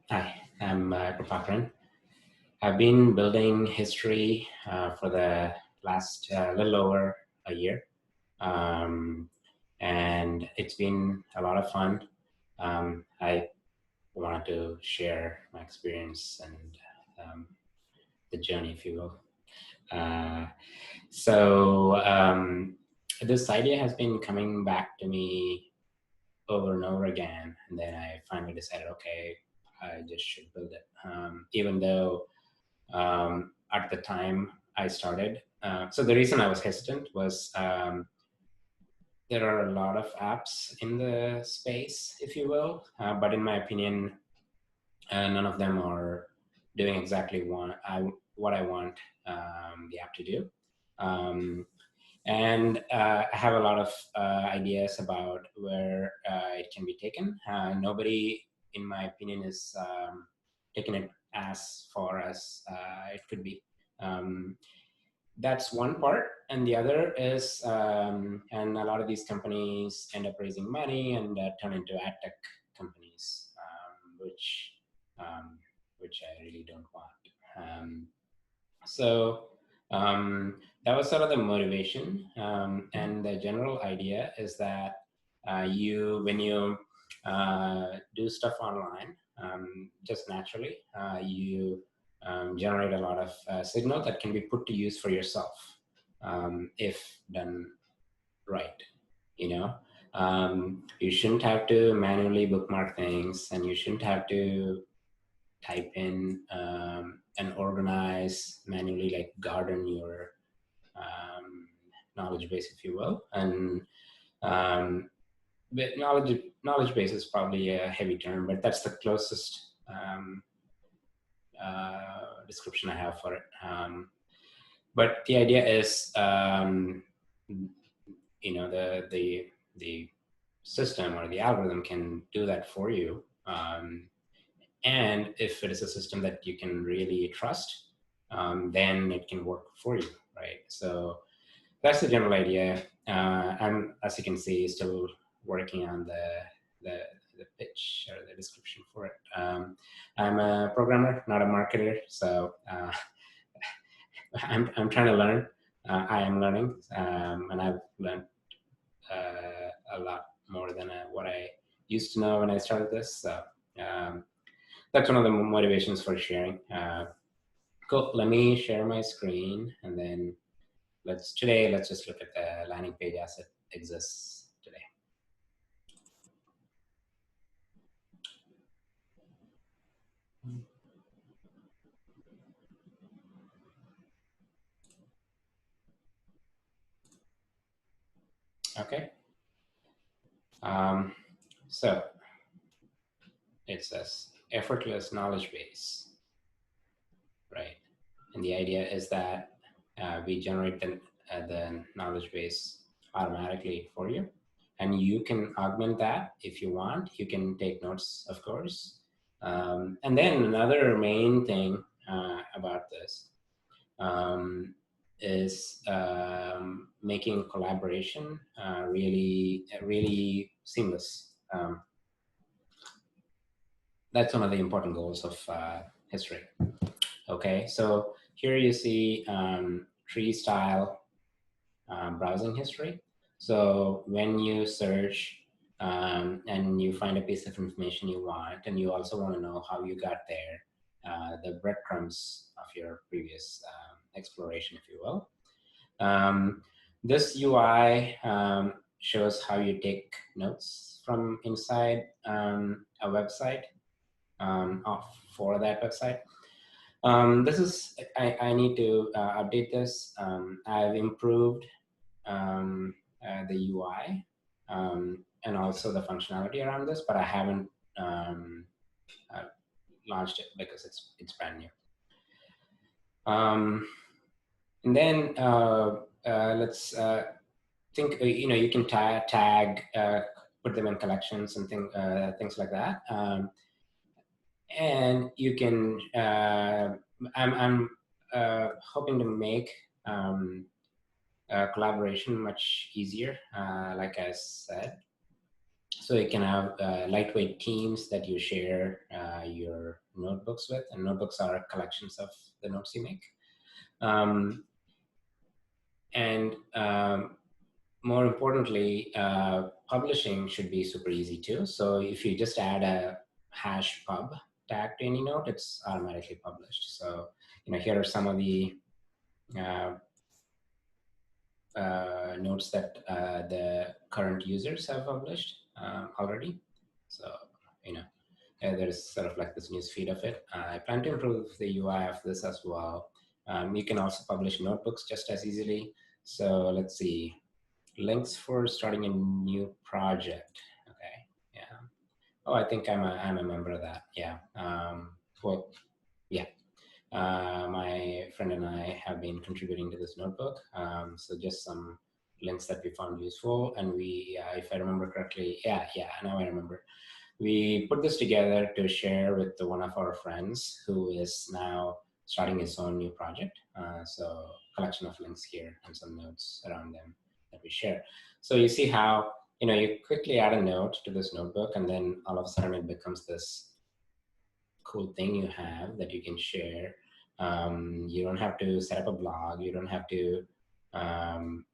Hi, I'm Prabhakaran. I've been building history for the last little over a year, um, and it's been a lot of fun. I wanted to share my experience and um, the journey, if you will. Uh, so this idea has been coming back to me over and over again, and then I finally decided, okay, I just should build it, even though at the time I started. So the reason I was hesitant was there are a lot of apps in the space, if you will, but in my opinion, none of them are doing exactly what I want the app to do. Um, and I have a lot of ideas about where it can be taken. Nobody, in my opinion, is taking it as far as it could be. Um, that's one part, and the other is, and a lot of these companies end up raising money and turn into ad tech companies, um, which I really don't want. Um, so um, that was sort of the motivation. And the general idea is that when you do stuff online, just naturally, you generate a lot of signal that can be put to use for yourself if done right. You know, you shouldn't have to manually bookmark things, and you shouldn't have to type in and organize manually, like garden your knowledge base, if you will. And um, but knowledge base is probably a heavy term, but that's the closest description I have for it. But the idea is, the system or the algorithm can do that for you. And if it is a system that you can really trust, then it can work for you, right? So that's the general idea. I'm, as you can see, still working on the, the pitch or the description for it. I'm a programmer, not a marketer, so I'm trying to learn. I am learning, and I've learned a lot more than what I used to know when I started this. So um, that's one of the motivations for sharing. Cool. Let me share my screen, and then let's just look at the landing page as it exists today. Okay. Um, so it says effortless knowledge base, right? And the idea is that we generate the knowledge base automatically for you. And you can augment that if you want. You can take notes, of course. And then another main thing about this um, is making collaboration really seamless. That's one of the important goals of history. Okay, so here you see tree style browsing history. So when you search and you find a piece of information you want, and you also want to know how you got there, the breadcrumbs of your previous exploration, if you will. Um, this UI shows how you take notes from inside a website for that website. This is, I need to update this. I've improved the UI and also the functionality around this, but I haven't uh, launched it because it's brand new. And then let's think. You can tag, put them in collections and things like that. And you can. I'm hoping to make collaboration much easier, like I said. So you can have lightweight teams that you share your notebooks with, and notebooks are collections of the notes you make. Um, and more importantly, publishing should be super easy too. So if you just add a hash pub tag to any note, it's automatically published. So here are some of the uh, notes that the current users have published already. So you know there's sort of like this news feed of it. I plan to improve the UI of this as well. You can also publish notebooks just as easily. So let's see, links for starting a new project. Okay, yeah. Oh, I think I'm a member of that. Yeah. Well, yeah. My friend and I have been contributing to this notebook. So just some links that we found useful, and we, if I remember correctly, yeah, now I remember. We put this together to share with one of our friends who is now starting his own new project. So collection of links here and some notes around them that we share. So you see how you quickly add a note to this notebook, and then all of a sudden it becomes this cool thing you have that you can share. You don't have to set up a blog. You don't have to, um,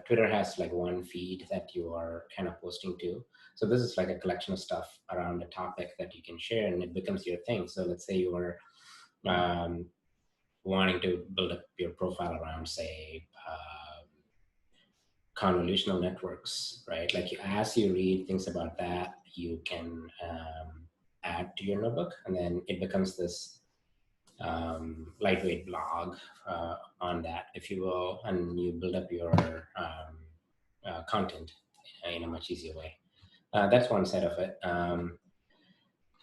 Twitter has like one feed that you are kind of posting to. So this is like a collection of stuff around a topic that you can share, and it becomes your thing. So let's say you are um, wanting to build up your profile around, say, convolutional networks, right? Like as you read things about that, you can add to your notebook, and then it becomes this lightweight blog on that, if you will, and you build up your content in a much easier way. That's one side of it.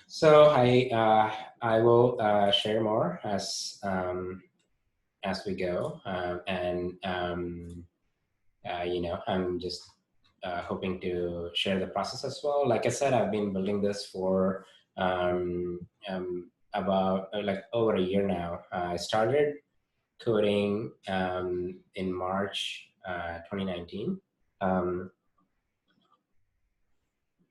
So I will share more as we go, and I'm just hoping to share the process as well. Like I said, I've been building this for about like over a year now. I started coding in March 2019 um,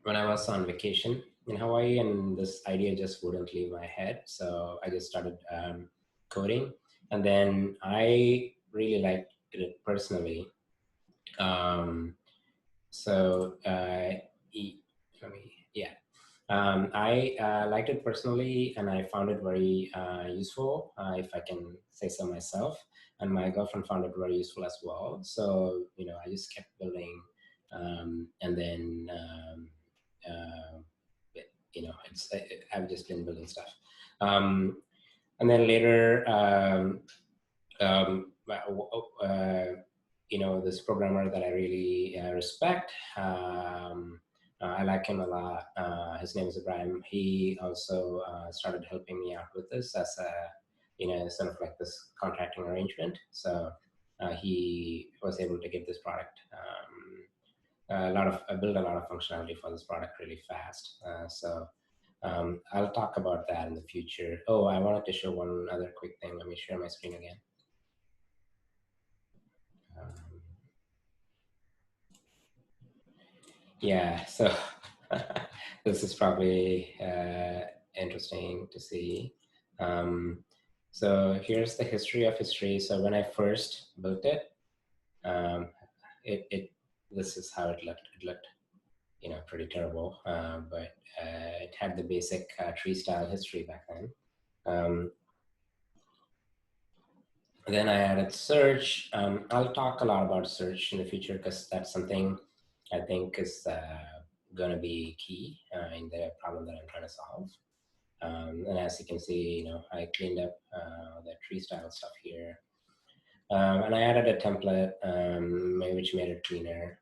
when I was on vacation in Hawaii, and this idea just wouldn't leave my head. So I just started coding, and then I really liked it personally. Um, so let me, yeah. I liked it personally, and I found it very useful, if I can say so myself. And my girlfriend found it very useful as well. So I just kept building, and then uh, I've just been building stuff, and then later. Um, this programmer that I really respect. I like him a lot. His name is Ibrahim. He also started helping me out with this as a, sort of like this contracting arrangement. So he was able to get this product. I built a lot of functionality for this product really fast. So I'll talk about that in the future. Oh, I wanted to show one other quick thing. Let me share my screen again. Um, yeah, so this is probably interesting to see. Um, so here's the history of Histre. So when I first built it, um, it this is how it looked. It looked, pretty terrible, but it had the basic tree style history back then. Um, then I added search. I'll talk a lot about search in the future because that's something I think is going to be key in the problem that I'm trying to solve. And as you can see, I cleaned up the tree style stuff here. And I added a template which made it cleaner.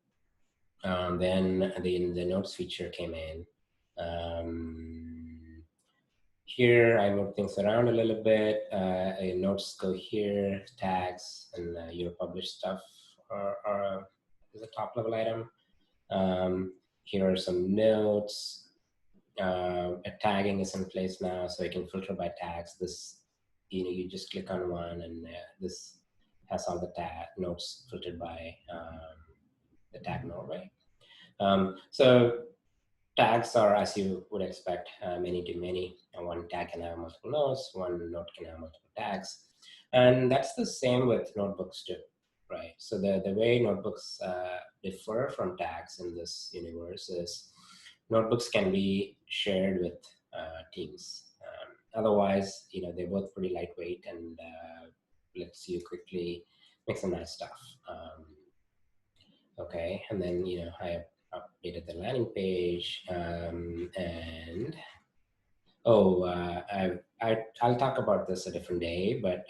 Then the notes feature came in. Here I move things around a little bit. Notes go here, tags, and your published stuff is a top level item. Here are some notes. Tagging is in place now, so you can filter by tags. This, you just click on one, and this has all the notes filtered by the tag Norway. So tags are, as you would expect, many to many. One tag can have multiple nodes, one node can have multiple tags. And that's the same with notebooks too, right? So the way notebooks differ from tags in this universe is notebooks can be shared with teams. Otherwise, they're both pretty lightweight and lets you quickly make some nice stuff. Okay, and then I updated the landing page, and oh, I'll talk about this a different day. But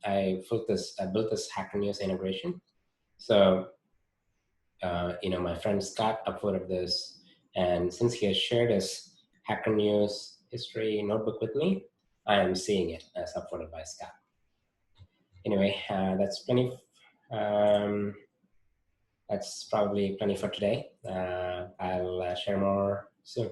I built this Hacker News integration. So my friend Scott uploaded this, and since he has shared his Hacker News history notebook with me, I am seeing it as uploaded by Scott. Anyway, that's plenty. Um, that's probably plenty for today. I'll share more soon.